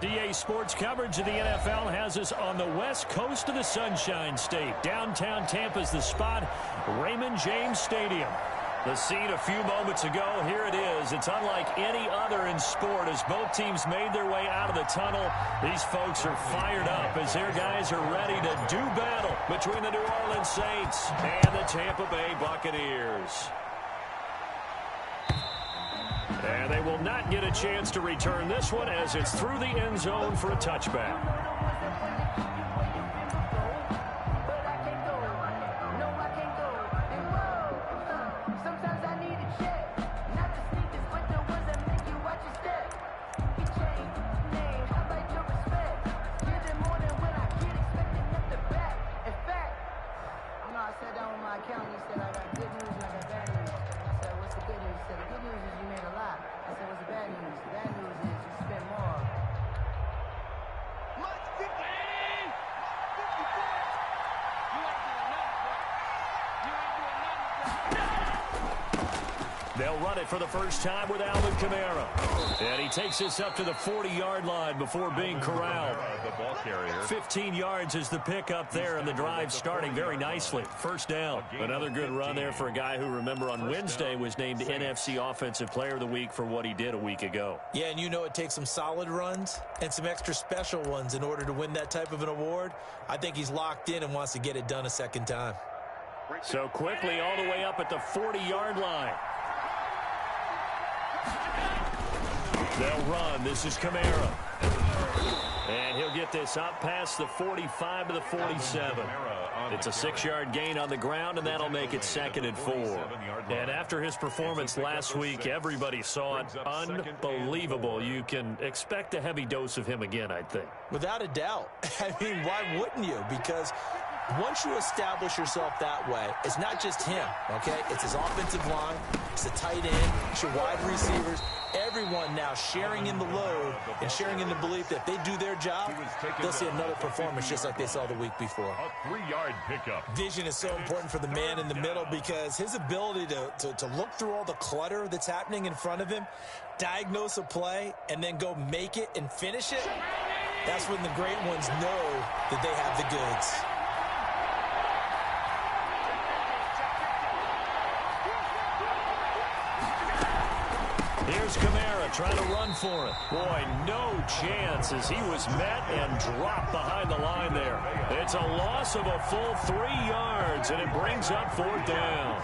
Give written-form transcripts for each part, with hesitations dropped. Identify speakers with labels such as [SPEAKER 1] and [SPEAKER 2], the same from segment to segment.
[SPEAKER 1] USDA Sports coverage of the NFL has us on the west coast of the Sunshine State. Downtown Tampa's the spot, Raymond James Stadium. The scene a few moments ago, here it is. It's unlike any other in sport as both teams made their way out of the tunnel. These folks are fired up as their guys are ready to do battle between the New Orleans Saints and the Tampa Bay Buccaneers. And they will not get a chance to return this one as it's through the end zone for a touchback. They'll run it for the first time with Alvin Kamara. And he takes this up to the 40-yard line before being corralled. 15 yards is the pickup there, and the drive starting very nicely. First down. Another good run there for a guy who, remember, on Wednesday was named NFC Offensive Player of the Week for what he did a week ago.
[SPEAKER 2] Yeah, and you know it takes some solid runs and some extra special ones in order to win that type of an award. I think he's locked in and wants to get it done a second time.
[SPEAKER 1] So quickly all the way up at the 40-yard line. They'll run. This is Kamara. And he'll get this up past the 45 to the 47. It's a 6-yard gain on the ground, and that'll make it 2nd and 4. And after his performance last week, everybody saw it. Unbelievable. You can expect a heavy dose of him again, I think.
[SPEAKER 2] Without a doubt. I mean, why wouldn't you? Because once you establish yourself that way, it's not just him, okay? It's his offensive line, it's the tight end, it's your wide receivers, everyone now sharing in the load and sharing in the belief that if they do their job, they'll see another performance just like they saw the week before.
[SPEAKER 3] A 3-yard pickup.
[SPEAKER 2] Vision is so important for the man in the middle because his ability to look through all the clutter that's happening in front of him, diagnose a play, and then go make it and finish it, that's when the great ones know that they have the goods.
[SPEAKER 1] Here's Kamara trying to run for it. Boy, no chance as he was met and dropped behind the line there. It's a loss of a full 3 yards, and it brings up 4th down.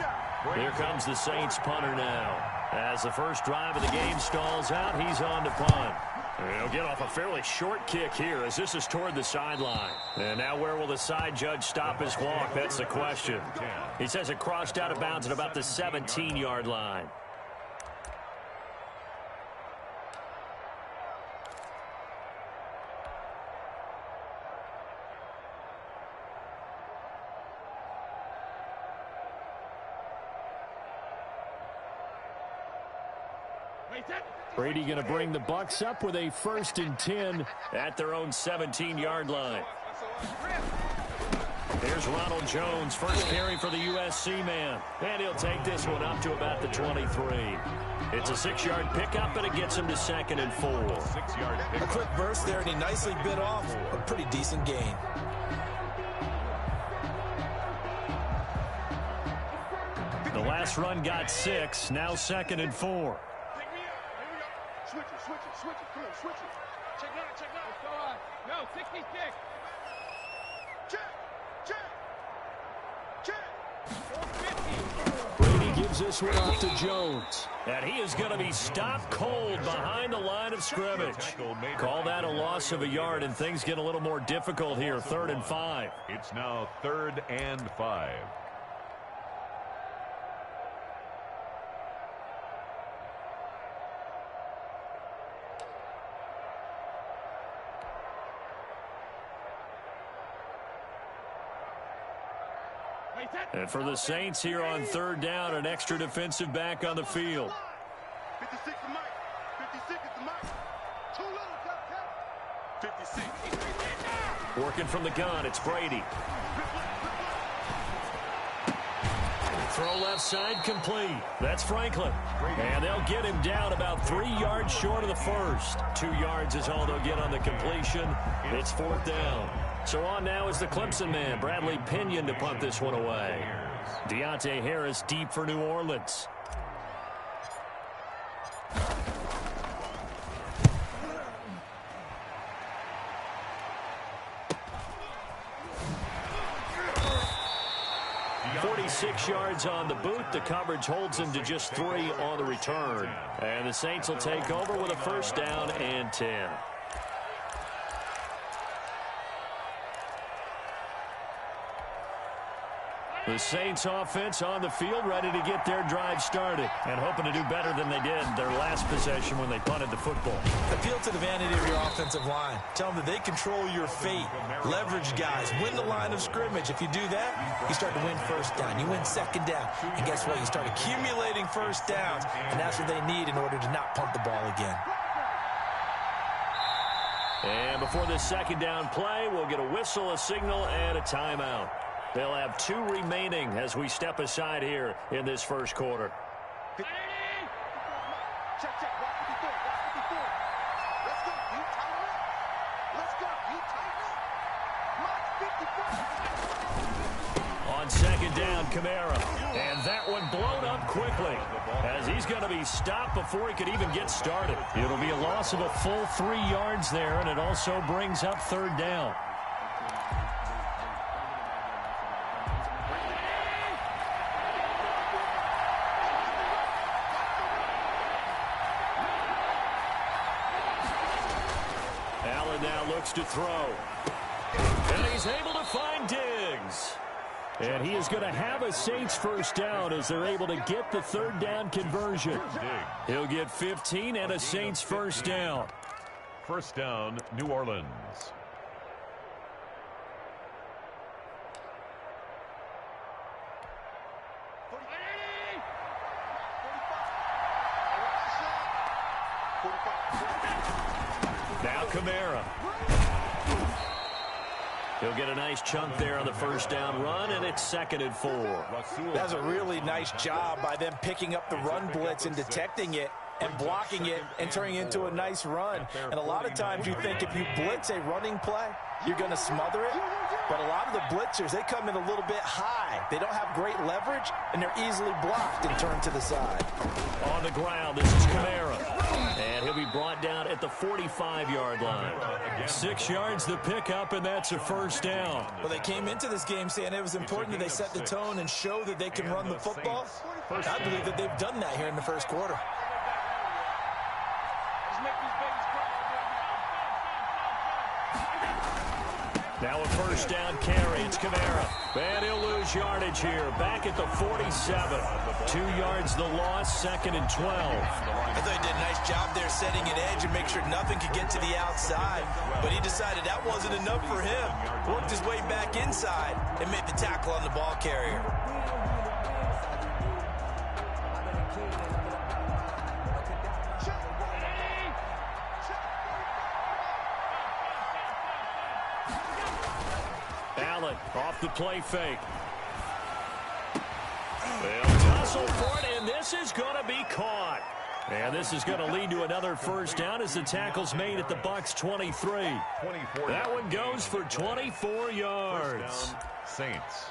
[SPEAKER 1] Here comes the Saints punter now. As the first drive of the game stalls out, he's on to punt. He'll get off a fairly short kick here as this is toward the sideline. And now where will the side judge stop his walk? That's the question. He says it crossed out of bounds at about the 17-yard line. Brady going to bring the Bucs up with a 1st and 10 at their own 17-yard line. Here's Ronald Jones, first carry for the USC man. And he'll take this one up to about the 23. It's a 6-yard pickup, and it gets him to 2nd and 4.
[SPEAKER 2] A quick burst there, and he nicely bit off a pretty decent gain.
[SPEAKER 1] The last run got 6, now 2nd and 4.
[SPEAKER 4] Switch it. Come on, switch it. Check it out. No, 66. Check.
[SPEAKER 1] Brady gives this one off to Jones. And he is going to be stopped cold behind the line of scrimmage. Call that a loss of a yard, and things get a little more difficult here. 3rd and 5.
[SPEAKER 3] It's now 3rd and 5.
[SPEAKER 1] And for the Saints here on 3rd down, an extra defensive back on the field.
[SPEAKER 4] 56 is Mike. 56 is the Mike. Too little, 56.
[SPEAKER 1] Working from the gun, it's Brady. Throw left side complete. That's Franklin. And they'll get him down about 3 yards short of the first. 2 yards is all they'll get on the completion. It's 4th down. So on now is the Clemson man, Bradley Pinion, to punt this one away. Deontay Harris deep for New Orleans. Six yards on the boot. The coverage holds him to just 3 on the return. And the Saints will take over with a 1st down and 10. The Saints offense on the field, ready to get their drive started and hoping to do better than they did their last possession when they punted the football.
[SPEAKER 2] Appeal to the vanity of your offensive line. Tell them that they control your fate. Leverage guys. Win the line of scrimmage. If you do that, you start to win 1st down. You win 2nd down. And guess what? You start accumulating 1st downs, and that's what they need in order to not punt the ball again.
[SPEAKER 1] And before this 2nd down play, we'll get a whistle, a signal, and a timeout. They'll have 2 remaining as we step aside here in this 1st quarter.
[SPEAKER 4] Check, check. Watch 54. Watch 54. Let's go. You tighten up. Let's go. You tighten up. Mark 54.
[SPEAKER 1] On 2nd down, Kamara. And that one blown up quickly as he's going to be stopped before he could even get started. It'll be a loss of a full 3 yards there, and it also brings up 3rd down. To throw. And he's able to find Diggs. And he is going to have a Saints 1st down as they're able to get the 3rd down conversion. He'll get 15 and a Saints 1st down.
[SPEAKER 3] 1st down, New Orleans.
[SPEAKER 1] Now Kamara. He'll get a nice chunk there on the 1st down run, and it's 2nd and 4.
[SPEAKER 2] That's a really nice job by them picking up the run blitz and detecting it and blocking it and turning it into a nice run. And a lot of times you think if you blitz a running play, you're going to smother it. But a lot of the blitzers, they come in a little bit high. They don't have great leverage, and they're easily blocked and turned to the side.
[SPEAKER 1] On the ground, this is Kamara. And he'll be brought down at the 45-yard line. 6 yards the pickup, and that's a 1st down.
[SPEAKER 2] Well, they came into this game saying it was important that they set the tone and show that they can run the football. I believe that they've done that here in the 1st quarter.
[SPEAKER 1] Now a 1st down carry. It's Kamara. And he'll lose yardage here. Back at the 47. 2 yards the loss, 2nd and 12.
[SPEAKER 2] I thought he did a nice job there setting an edge and make sure nothing could get to the outside. But he decided that wasn't enough for him. Worked his way back inside and made the tackle on the ball carrier.
[SPEAKER 1] Off the play fake. They'll tussle for it, and this is going to be caught. And this is going to lead to another 1st down as the tackle's made at the Bucs 23. That one goes for 24 yards.
[SPEAKER 3] Saints.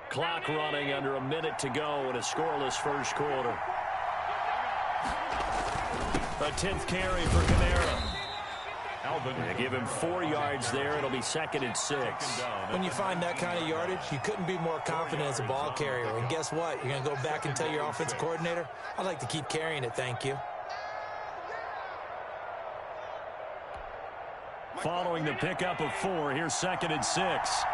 [SPEAKER 1] Clock running under a minute to go in a scoreless 1st quarter. A 10th carry for Kamara. They give him 4 yards there. It'll be 2nd and 6.
[SPEAKER 2] When you find that kind of yardage, you couldn't be more confident as a ball carrier. And guess what? You're going to go back and tell your offensive coordinator, I'd like to keep carrying it, thank you.
[SPEAKER 1] Following the pickup of 4, here's 2nd and 6.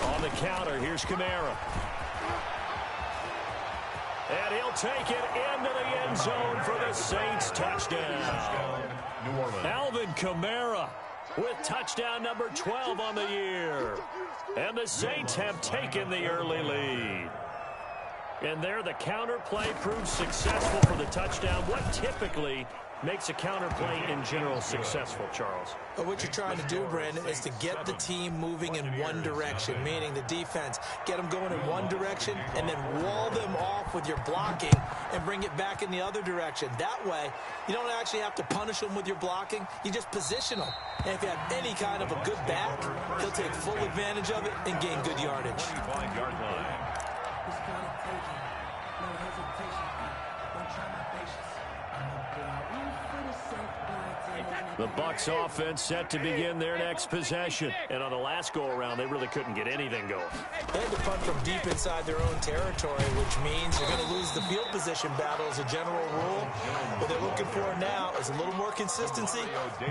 [SPEAKER 1] On the counter, here's Kamara. And he'll take it into the end zone for the Saints touchdown. Alvin Kamara with touchdown number 12 on the year. And the Saints have taken the early lead. And there the counter play proves successful for the touchdown. What typically makes a counter play in general successful, Charles?
[SPEAKER 2] But what you're trying to do, Brandon, is to get the team moving in one direction, meaning the defense, get them going in one direction and then wall them off with your blocking and bring it back in the other direction. That way, you don't actually have to punish them with your blocking. You just position them. And if you have any kind of a good back, he'll take full advantage of it and gain good yardage.
[SPEAKER 3] 25-yard line.
[SPEAKER 1] The Bucs offense set to begin their next possession. And on the last go-around, they really couldn't get anything going.
[SPEAKER 2] They had to punt from deep inside their own territory, which means you're going to lose the field position battle as a general rule. What they're looking for now is a little more consistency,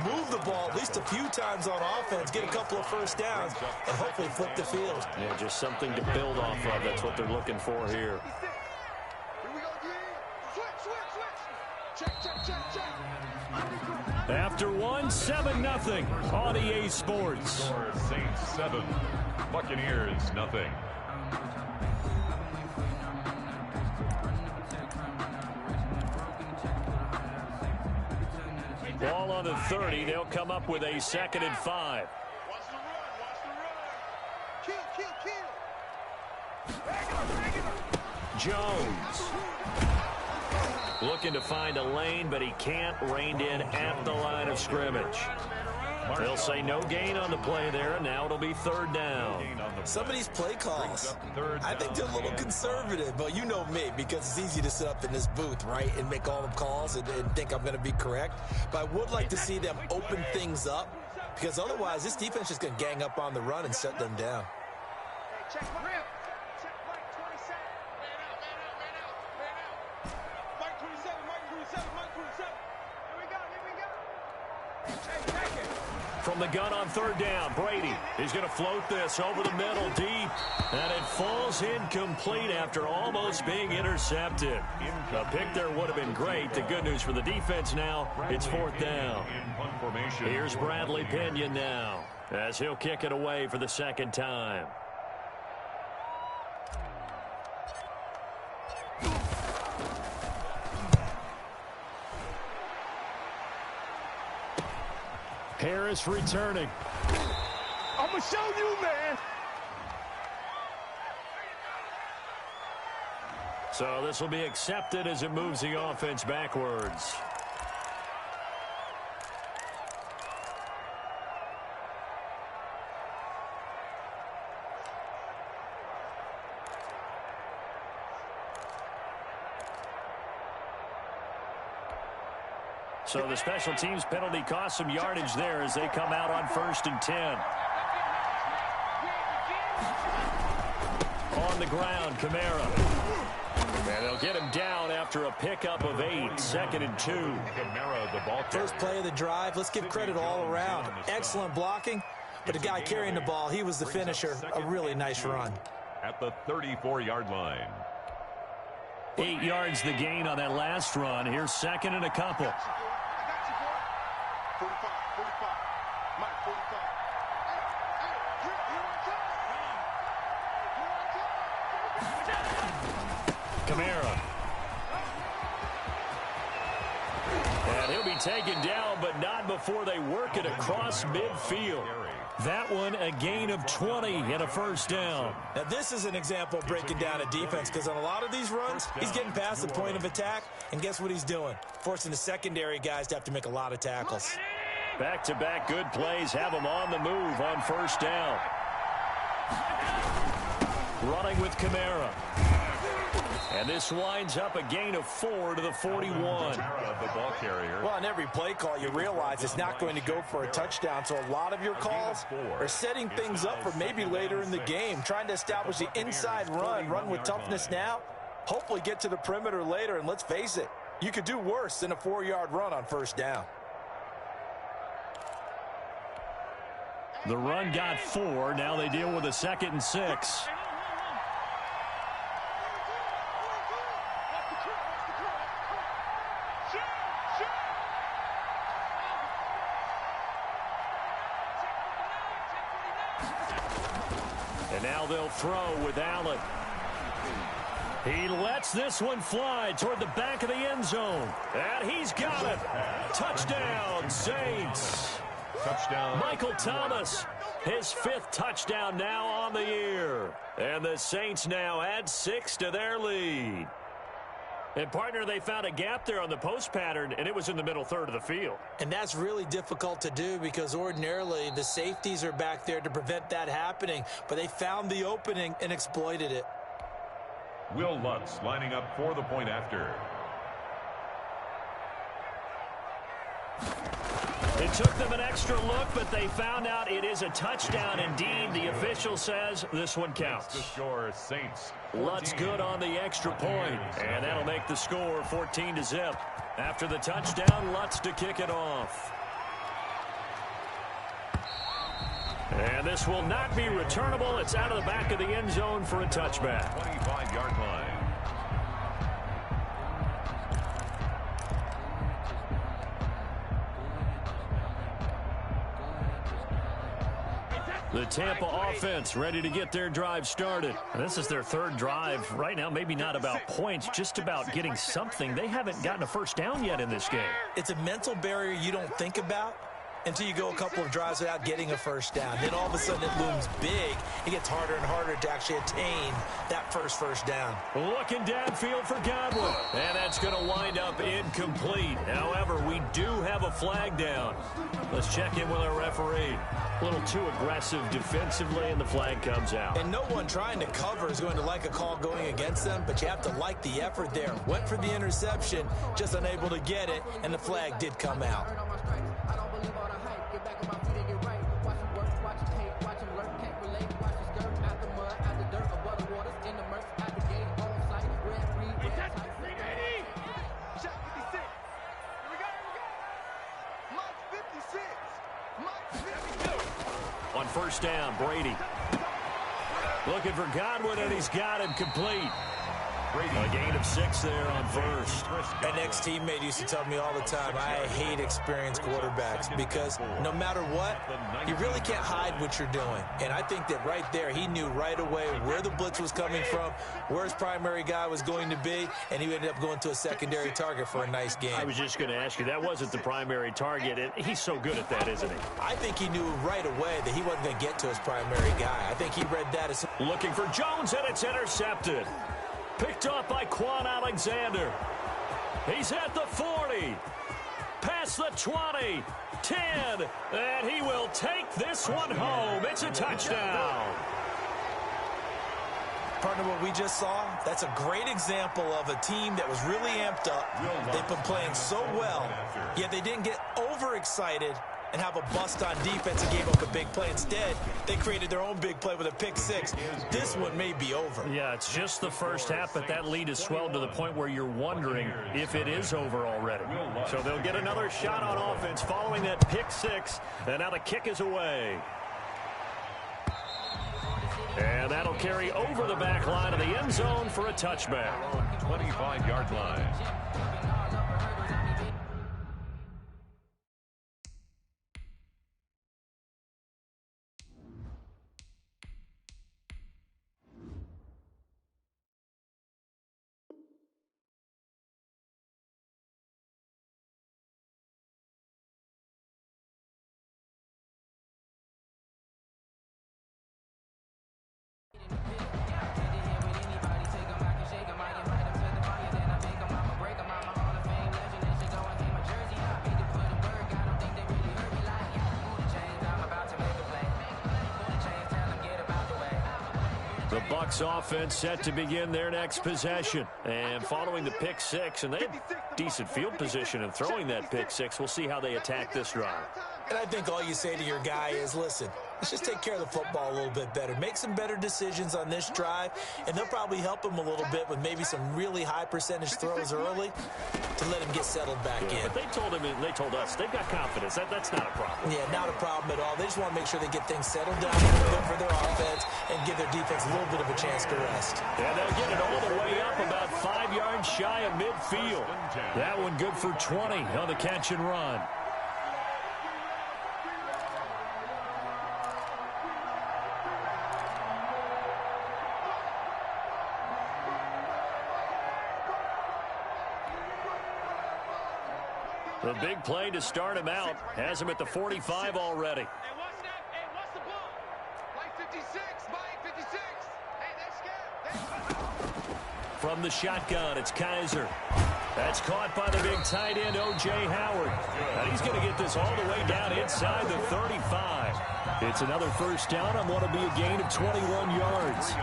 [SPEAKER 2] move the ball at least a few times on offense, get a couple of first downs, and hopefully flip the field.
[SPEAKER 1] Yeah, just something to build off of. That's what they're looking for here. After one, 7-0 on EA Sports.
[SPEAKER 3] Saints 7, Buccaneers 0.
[SPEAKER 1] Ball on the 30. They'll come up with a 2nd and 5.
[SPEAKER 4] Watch the run. Watch the run. Kill.
[SPEAKER 1] Jones. Looking to find a lane, but he can't. Reined in at the line of scrimmage. They'll say no gain on the play there, and now it'll be 3rd down.
[SPEAKER 2] Some of these play calls, I think they're a little conservative, but you know me, because it's easy to sit up in this booth, right, and make all the calls and think I'm going to be correct. But I would like to see them open things up, because otherwise this defense is going to gang up on the run and shut them down.
[SPEAKER 4] Check Mike 27. Mike 27. Here we go.
[SPEAKER 1] From the gun on 3rd down, Brady is going to float this over the middle deep. And it falls incomplete after almost being intercepted. A pick there would have been great. The good news for the defense now, it's 4th down. Here's Bradley Pinion now as he'll kick it away for the 2nd time. Harris returning.
[SPEAKER 4] I'm going to show you, man.
[SPEAKER 1] So this will be accepted as it moves the offense backwards. So the special teams penalty cost some yardage there as they come out on 1st and 10. On the ground, Kamara. And they'll get him down after a pickup of 8, 2nd and 2.
[SPEAKER 3] Kamara, the ball carrier.
[SPEAKER 2] First play of the drive, let's give credit all around. Excellent blocking, but the guy carrying the ball, he was the finisher. A really nice run.
[SPEAKER 3] At the 34-yard line.
[SPEAKER 1] 8 yards the gain on that last run. Here's 2nd and a couple.
[SPEAKER 4] 45. Mike, 45.
[SPEAKER 1] Kamara. And he'll be taken down, but not before they work it across midfield. That one, a gain of 20 and a 1st down.
[SPEAKER 2] Now, this is an example of breaking down a defense, because on a lot of these runs, he's getting past the point of attack, and guess what he's doing? Forcing the secondary guys to have to make a lot of tackles.
[SPEAKER 1] Back-to-back good plays have them on the move on 1st down. Running with Kamara. And this winds up a gain of 4 to the 41.
[SPEAKER 3] The ball carrier.
[SPEAKER 2] Well, on every play call, you realize it's not going to go for a touchdown, so a lot of your calls are setting things up for maybe later in the game, trying to establish the inside run with toughness now, hopefully get to the perimeter later, and let's face it, you could do worse than a 4-yard run on 1st down.
[SPEAKER 1] The run got 4. Now they deal with a 2nd and 6. And now they'll throw with Allen. He lets this one fly toward the back of the end zone. And he's got it. Touchdown, Saints.
[SPEAKER 3] Touchdown.
[SPEAKER 1] Michael Thomas, his 5th touchdown now on the year. And the Saints now add 6 to their lead. And, partner, they found a gap there on the post pattern, and it was in the middle third of the field.
[SPEAKER 2] And that's really difficult to do because ordinarily the safeties are back there to prevent that happening. But they found the opening and exploited it.
[SPEAKER 3] Will Lutz lining up for the point after.
[SPEAKER 1] It took them an extra look, but they found out it is a touchdown indeed. The official says this one counts.
[SPEAKER 3] The score, Saints.
[SPEAKER 1] Lutz good on the extra point, and that'll make the score 14-0. After the touchdown, Lutz to kick it off. And this will not be returnable. It's out of the back of the end zone for a touchback.
[SPEAKER 3] 25-yard line.
[SPEAKER 1] The Tampa offense ready to get their drive started. This is their 3rd drive right now. Maybe not about points, just about getting something. They haven't gotten a first down yet in this game.
[SPEAKER 2] It's a mental barrier you don't think about until you go a couple of drives without getting a first down. Then all of a sudden it looms big. It gets harder and harder to actually attain that first down.
[SPEAKER 1] Looking downfield for Godwin. And that's going to wind up incomplete. However, we do have a flag down. Let's check in with our referee. A little too aggressive defensively, and the flag comes out.
[SPEAKER 2] And no one trying to cover is going to like a call going against them, but you have to like the effort there. Went for the interception, just unable to get it, and the flag did come out.
[SPEAKER 1] On first down, Brady. Looking for Godwin, and he's got him complete. Brady, a gain of 6 there on first.
[SPEAKER 2] An ex-teammate used to tell me all the time, I hate experienced quarterbacks because no matter what, you really can't hide what you're doing. And I think that right there, he knew right away where the blitz was coming from, where his primary guy was going to be, and he ended up going to a secondary target for a nice game.
[SPEAKER 1] I was just going to ask you, that wasn't the primary target, and he's so good at that, isn't he?
[SPEAKER 2] I think he knew right away that he wasn't going to get to his primary guy. I think he read that as...
[SPEAKER 1] Looking for Jones, and it's intercepted. Picked off by Quan Alexander. He's at the 40. Past the 20. 10. And he will take this one home. It's a touchdown.
[SPEAKER 2] Partner, what we just saw, that's a great example of a team that was really amped up. They've been playing so well, yet they didn't get overexcited and have a bust on defense and gave up a big play. Instead, they created their own big play with a pick 6. This one may be over.
[SPEAKER 1] Yeah, it's just the first half, but that lead has swelled to the point where you're wondering if it is over already. So they'll get another shot on offense following that pick 6, and now the kick is away. And that'll carry over the back line of the end zone for a touchback.
[SPEAKER 3] 25-yard line.
[SPEAKER 1] The Bucs offense set to begin their next possession. And following the pick 6, and they have decent field position in throwing that pick 6. We'll see how they attack this drive.
[SPEAKER 2] And I think all you say to your guy is, listen, let's just take care of the football a little bit better. Make some better decisions on this drive, and they'll probably help him a little bit with maybe some really high percentage throws early to let him get settled back in.
[SPEAKER 1] But they told him, and they told us, they've got confidence. That's not a problem.
[SPEAKER 2] Yeah, not a problem at all. They just want to make sure they get things settled down a little bit for their offense and give their defense a little bit of a chance to rest.
[SPEAKER 1] And they'll get it all the way up about 5 yards shy of midfield. That one good for 20 on the catch and run. The big play to start him out has him at the 45 already.
[SPEAKER 4] Hey, what's the ball? Mike 56, Mike 56. Hey, they're scared.
[SPEAKER 1] From the shotgun, it's Kaiser. That's caught by the big tight end, O.J. Howard. And he's going to get this all the way down inside the 35. It's another first down on what will be a gain of 21 yards.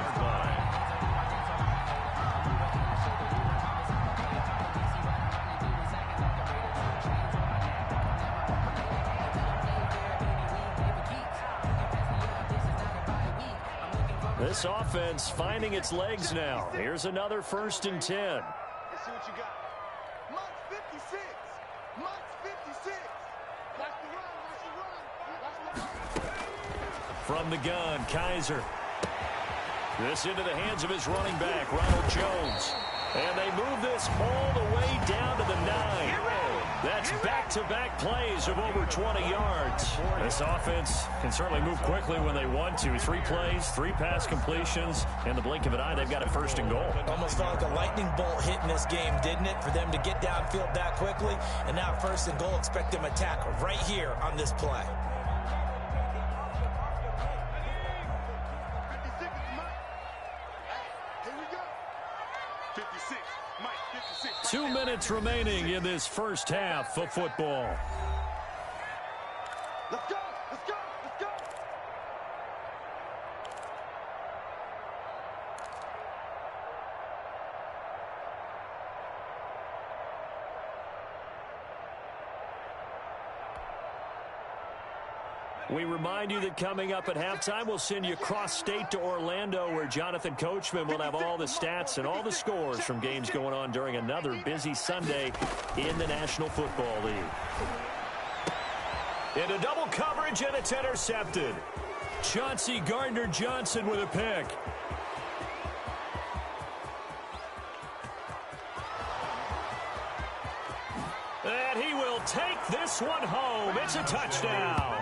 [SPEAKER 1] This offense finding its legs now. Here's another 1st and 10.
[SPEAKER 4] Let's see what you got. Mike's 56. Mike's 56. Watch the run. Watch the run. Watch the run.
[SPEAKER 1] From the gun, Kaiser. This into the hands of his running back, Ronald Jones. And they move this all the way down to the 9. That's back-to-back plays of over 20 yards. This offense can certainly move quickly when they want to. 3 plays, 3 pass completions. In the blink of an eye, they've got a 1st and goal.
[SPEAKER 2] Almost felt like a lightning bolt hit in this game, didn't it? For them to get downfield that quickly. And now 1st and goal, expect them to attack right here on this play.
[SPEAKER 4] 56 is Mike. Hey, here we go. 56. Mike, 56.
[SPEAKER 1] 2 minutes remaining in this first half of football.
[SPEAKER 4] Let's go. Let's go. Let's go.
[SPEAKER 1] We remind you that coming up at halftime, we'll send you cross-state to Orlando, where Jonathan Coachman will have all the stats and all the scores from games going on during another busy Sunday in the National Football League. Into double coverage, and it's intercepted. Chauncey Gardner-Johnson with a pick. And he will take this one home. It's a touchdown.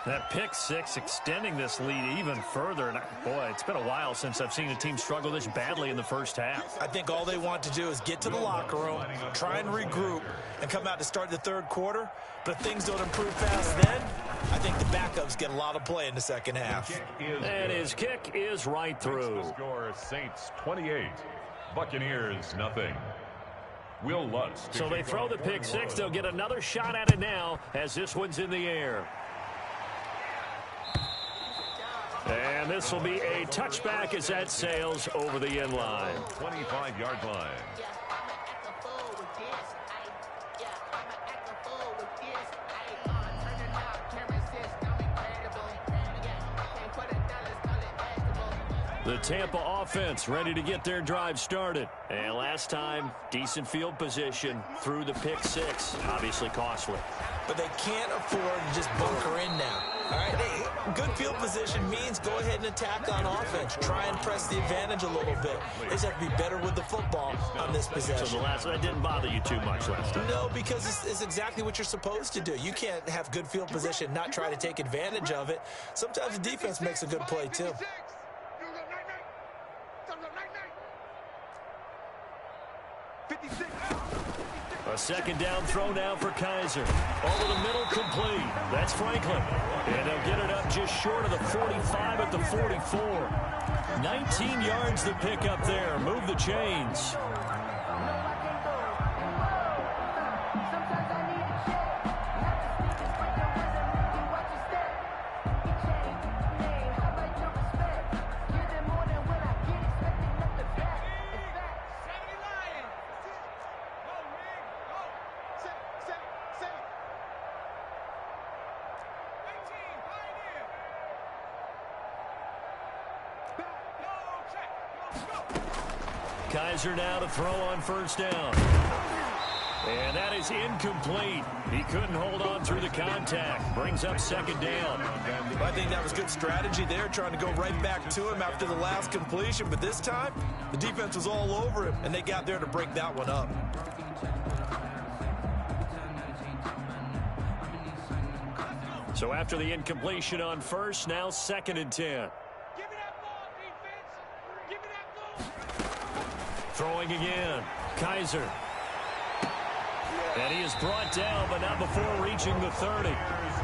[SPEAKER 1] That pick 6 extending this lead even further. And boy, it's been a while since I've seen a team struggle this badly in the first half.
[SPEAKER 2] I think all they want to do is get to the locker room, try and regroup, and come out to start the 3rd quarter. But if things don't improve fast then, I think the backups get a lot of play in the second half.
[SPEAKER 1] And his kick is right through.
[SPEAKER 3] The score, Saints 28, Buccaneers nothing. Will Lutz.
[SPEAKER 1] So they throw the pick 6. They'll get another shot at it now as this one's in the air. And this will be a touchback as that sails over the end line.
[SPEAKER 3] 25-yard line. The Tampa offense ready to get their drive started. And last time, decent field position through the pick 6. Obviously costly.
[SPEAKER 2] But they can't afford to just bunker in now. All right, good field position means go ahead and attack on offense. Try and press the advantage a little bit. They just have to be better with the football on this possession.
[SPEAKER 1] So that didn't bother you too much last time?
[SPEAKER 2] No, because it's exactly what you're supposed to do. You can't have good field position, not try to take advantage of it. Sometimes the defense makes a good play, too.
[SPEAKER 1] A second down throw now for Kaiser. Over the middle, complete. That's Franklin. And they'll get it up just short of the 45 at the 44. 19 yards to pick up there. Move the chains. Kaiser now to throw on first down. And that is incomplete. He couldn't hold on through the contact. Brings up second down.
[SPEAKER 2] I think that was good strategy there, trying to go right back to him after the last completion. But this time, the defense was all over him, and they got there to break that one up.
[SPEAKER 1] So after the incompletion on first, now 2nd and 10. Throwing again. Kaiser. And he is brought down, but not before reaching the 30.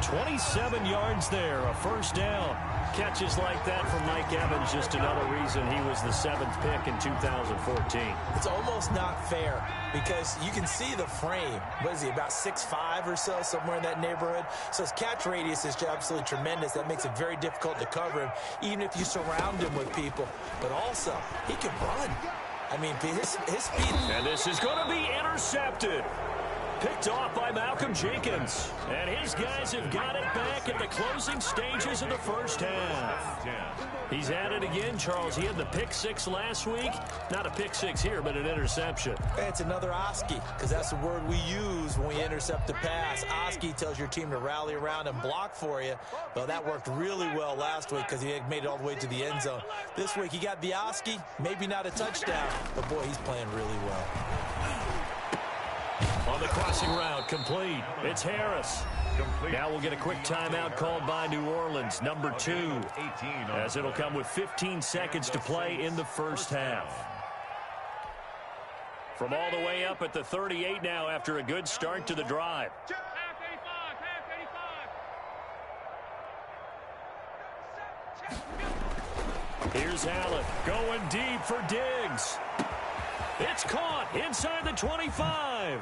[SPEAKER 1] 27 yards there, a first down. Catches like that from Mike Evans, just another reason he was the 7th pick in 2014.
[SPEAKER 2] It's almost not fair because you can see the frame. What is he, about 6'5" or so, somewhere in that neighborhood? So his catch radius is absolutely tremendous. That makes it very difficult to cover him, even if you surround him with people. But also, he can run. I mean, his speed.
[SPEAKER 1] And this is going to be intercepted. Picked off by Malcolm Jenkins. And his guys have got it back at the closing stages of the first half. He's at it again, Charles. He had the pick 6 last week. Not a pick 6 here, but an interception.
[SPEAKER 2] It's another Oski, because that's the word we use when we intercept a pass. Oski tells your team to rally around and block for you. Well, that worked really well last week because he made it all the way to the end zone. This week, he got the Oski, maybe not a touchdown, but boy, he's playing really well.
[SPEAKER 1] On the crossing route, complete. It's Harris. Now we'll get a quick timeout called by New Orleans, number 2, as it'll come with 15 seconds to play in the first half. From all the way up at the 38 now after a good start to the drive. Here's Allen going deep for Diggs. It's caught inside the 25.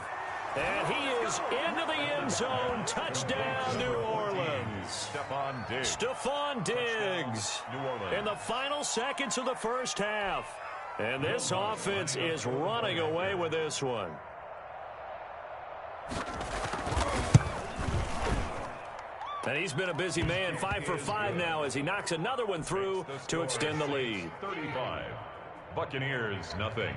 [SPEAKER 1] And he is into the end zone. Touchdown, New Orleans. Stephon Diggs in the final seconds of the first half. And this offense is running away with this one. And he's been a busy man, 5 for 5 now as he knocks another one through to extend the lead.
[SPEAKER 5] 35. Buccaneers, nothing.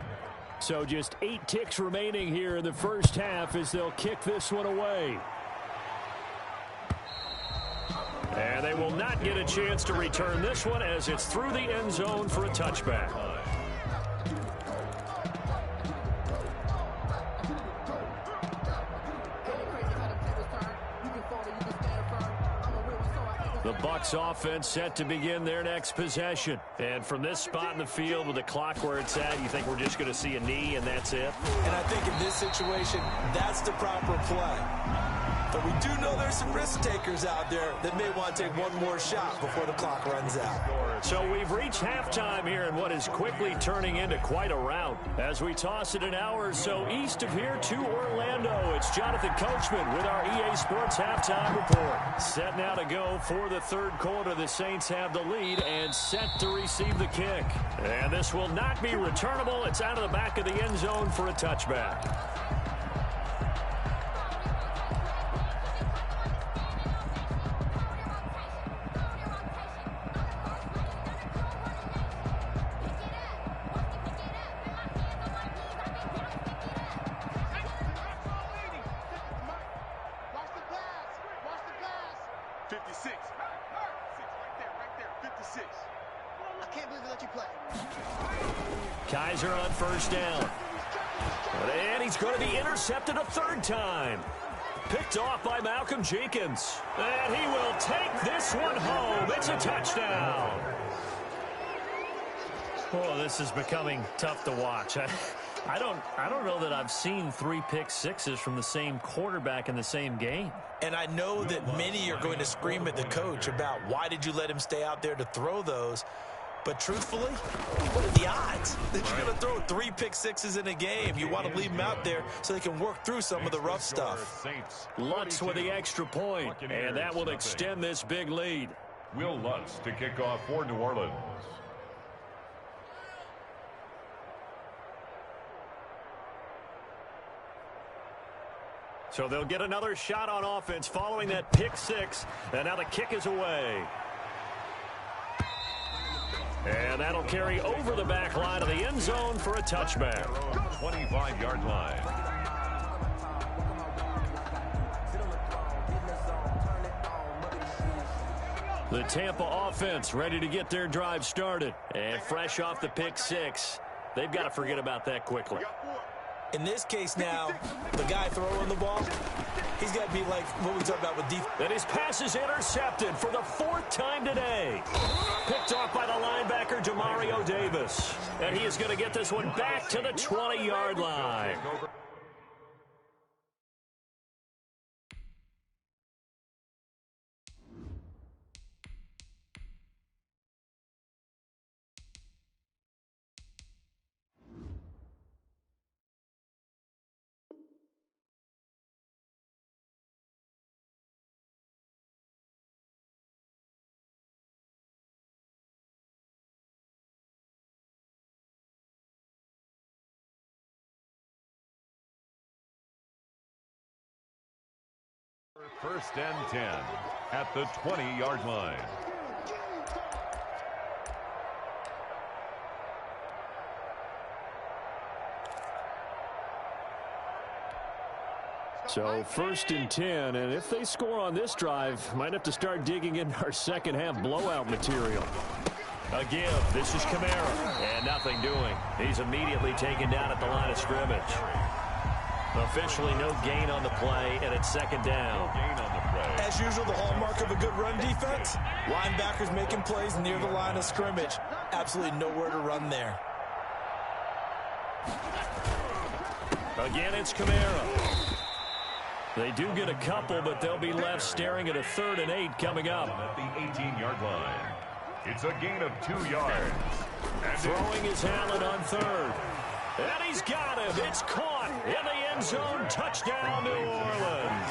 [SPEAKER 1] So just 8 ticks remaining here in the first half as they'll kick this one away. And they will not get a chance to return this one as it's through the end zone for a touchback. The Bucs offense set to begin their next possession. And from this spot in the field with the clock where it's at, you think we're just going to see a knee and that's it?
[SPEAKER 2] And I think in this situation, that's the proper play. But we do know there's some risk takers out there that may want to take one more shot before the clock runs out.
[SPEAKER 1] So we've reached halftime here in what is quickly turning into quite a rout. As we toss it an hour or so east of here to Orlando, it's Jonathan Coachman with our EA Sports Halftime Report. Set now to go for the third quarter. The Saints have the lead and set to receive the kick. And this will not be returnable. It's out of the back of the end zone for a touchback. Kaiser on first down. And he's going to be intercepted a third time. Picked off by Malcolm Jenkins. And he will take this one home. It's a touchdown. Oh, this is becoming tough to watch. I don't know that I've seen 3 pick sixes from the same quarterback in the same game.
[SPEAKER 2] And I know that many are going to scream at the coach about why did you let him stay out there to throw those. But truthfully, what are the odds that you're going to throw 3 pick sixes in a game? You want to leave them out there so they can work through some of the rough stuff.
[SPEAKER 1] Lutz with the extra point, and that will extend this big lead.
[SPEAKER 5] Will Lutz to kick off for New Orleans.
[SPEAKER 1] So they'll get another shot on offense following that pick 6, and now the kick is away. And that'll carry over the back line of the end zone for a touchback.
[SPEAKER 5] 25-yard line.
[SPEAKER 1] The Tampa offense ready to get their drive started. And fresh off the pick 6, they've got to forget about that quickly.
[SPEAKER 2] In this case now, the guy throwing the ball, he's got to be like what we talked about with defense.
[SPEAKER 1] And his pass is intercepted for the 4th time today. Picked off by the linebacker, Demario Davis. And he is going to get this one back to the 20-yard line.
[SPEAKER 5] First and 10 at the 20-yard line.
[SPEAKER 1] So first and 10, and if they score on this drive, might have to start digging into our second half blowout material. A give. This is Kamara, and nothing doing. He's immediately taken down at the line of scrimmage. Officially no gain on the play, and it's second down.
[SPEAKER 2] As usual, the hallmark of a good run defense, linebackers making plays near the line of scrimmage. Absolutely nowhere to run there.
[SPEAKER 1] Again, it's Kamara. They do get a couple, but they'll be left staring at a 3rd and 8 coming up.
[SPEAKER 5] At the 18-yard line. It's a gain of 2 yards. And
[SPEAKER 1] throwing his Allen on 3rd. And he's got him. It's caught in the end zone. Touchdown, New Orleans.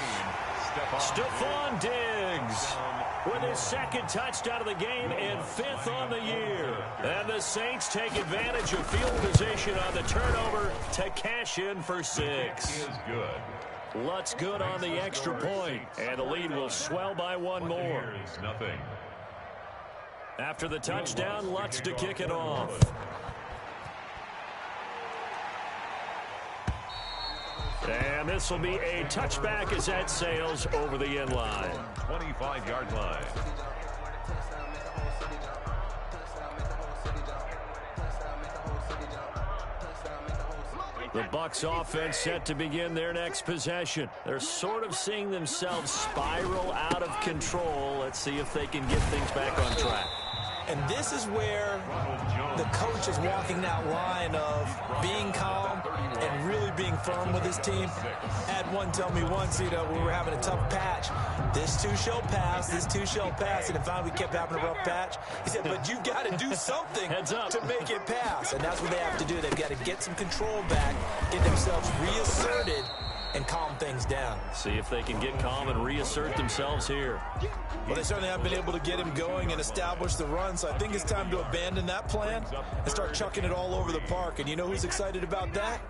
[SPEAKER 1] Stephon Diggs with his 2nd touchdown of the game and 5th on the year. And the Saints take advantage of field position on the turnover to cash in for 6.
[SPEAKER 5] is good.
[SPEAKER 1] Lutz good on the extra point, and the lead will swell by 1 more.
[SPEAKER 5] Nothing.
[SPEAKER 1] After the touchdown, Lutz to kick it off. And this will be a touchback as that sails over the end line.
[SPEAKER 5] 25-yard line.
[SPEAKER 1] The Bucs offense set to begin their next possession. They're sort of seeing themselves spiral out of control. Let's see if they can get things back on track.
[SPEAKER 2] And this is where the coach is walking that line of being calm and really being firm with his team. Had one tell me once, we were having a tough patch. This too shall pass, this too shall pass. And finally we kept having a rough patch. He said, but you've got to do something to make it pass. And that's what they have to do. They've got to get some control back, get themselves reasserted, and calm things down.
[SPEAKER 1] See if they can get calm and reassert themselves here.
[SPEAKER 2] Well, they certainly haven't been able to get him going and establish the run, so I think it's time to abandon that plan and start chucking it all over the park. And you know who's excited about that?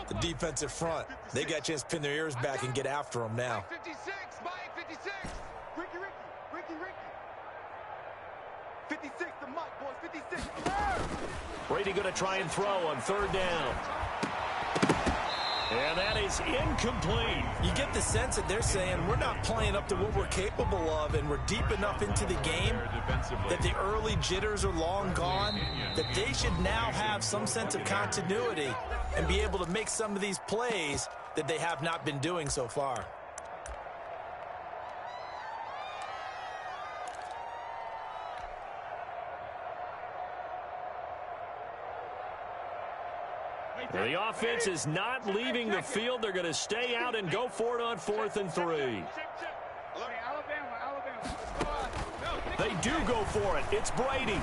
[SPEAKER 2] The defensive front. They got a chance to pin their ears back and get after him now.
[SPEAKER 4] 56, Mike, 56. Ricky. 56 to Mike, boys, 56.
[SPEAKER 1] Brady going to try and throw on 3rd down. And that is incomplete.
[SPEAKER 2] You get the sense that they're saying we're not playing up to what we're capable of, and we're deep enough into the game that the early jitters are long gone, that they should now have some sense of continuity and be able to make some of these plays that they have not been doing so far.
[SPEAKER 1] The offense is not leaving the field. They're going to stay out and go for it on 4th and 3. They do go for it. It's Brady.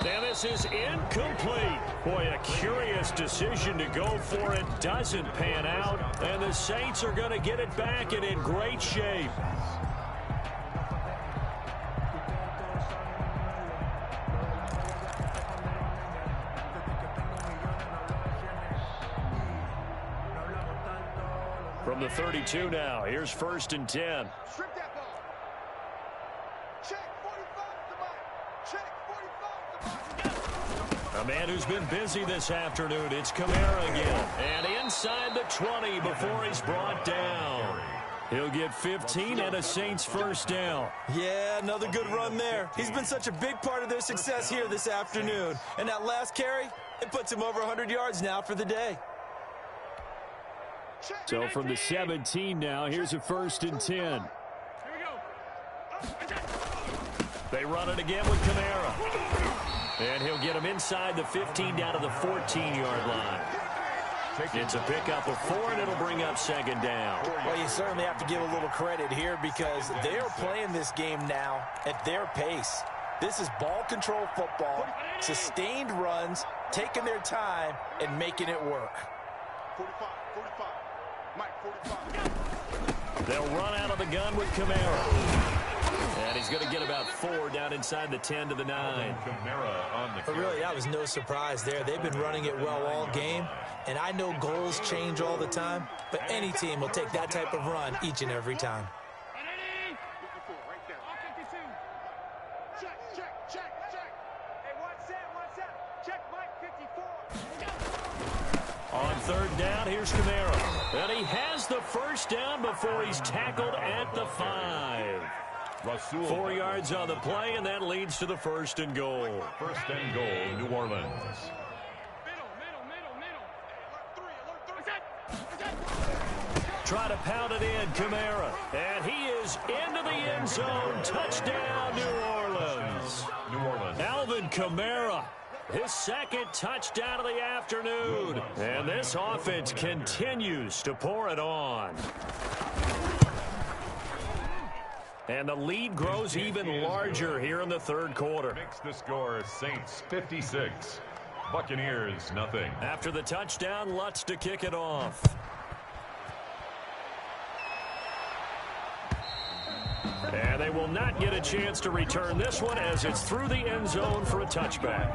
[SPEAKER 1] And this is incomplete. Boy, a curious decision to go for it. Doesn't pan out. And the Saints are going to get it back and in great shape. From the 32 now, here's 1st and 10.
[SPEAKER 4] Strip that ball. Check 45 to Mike. Check 45 to Mike.
[SPEAKER 1] A man who's been busy this afternoon. It's Kamara again. And inside the 20 before he's brought down. He'll get 15 and a Saints 1st down.
[SPEAKER 2] Yeah, another good run there. He's been such a big part of their success here this afternoon. And that last carry, it puts him over 100 yards now for the day.
[SPEAKER 1] So from the 17 now, here's a 1st and 10.
[SPEAKER 4] Here we go.
[SPEAKER 1] They run it again with Kamara. And he'll get him inside the 15 down to the 14-yard line. It's a pickup of 4, and it'll bring up 2nd down.
[SPEAKER 2] Well, you certainly have to give a little credit here because they are playing this game now at their pace. This is ball control football, sustained runs, taking their time, and making it work.
[SPEAKER 4] 45. Mike, 45.
[SPEAKER 1] They'll run out of the gun with Kamara.
[SPEAKER 3] And he's going to get about 4 down inside the 10 to the 9.
[SPEAKER 2] But really, that was no surprise there. They've been running it well all game. And I know goals change all the time, but any team will take that type of run each and every time.
[SPEAKER 3] On third down, here's Kamara. And he has the first down before he's tackled at the 5. 4 yards on the play, and that leads to the 1st and goal.
[SPEAKER 5] 1st and goal, New Orleans.
[SPEAKER 3] Try to pound it in, Kamara. And he is into the end zone. Touchdown, New Orleans.
[SPEAKER 5] New Orleans.
[SPEAKER 3] Alvin Kamara, his 2nd touchdown of the afternoon. And this offense continues to pour it on. And the lead grows even larger here in the 3rd quarter.
[SPEAKER 5] Makes the score Saints 56. Buccaneers nothing.
[SPEAKER 3] After the touchdown, Lutz to kick it off. And they will not get a chance to return this one as it's through the end zone for a touchback.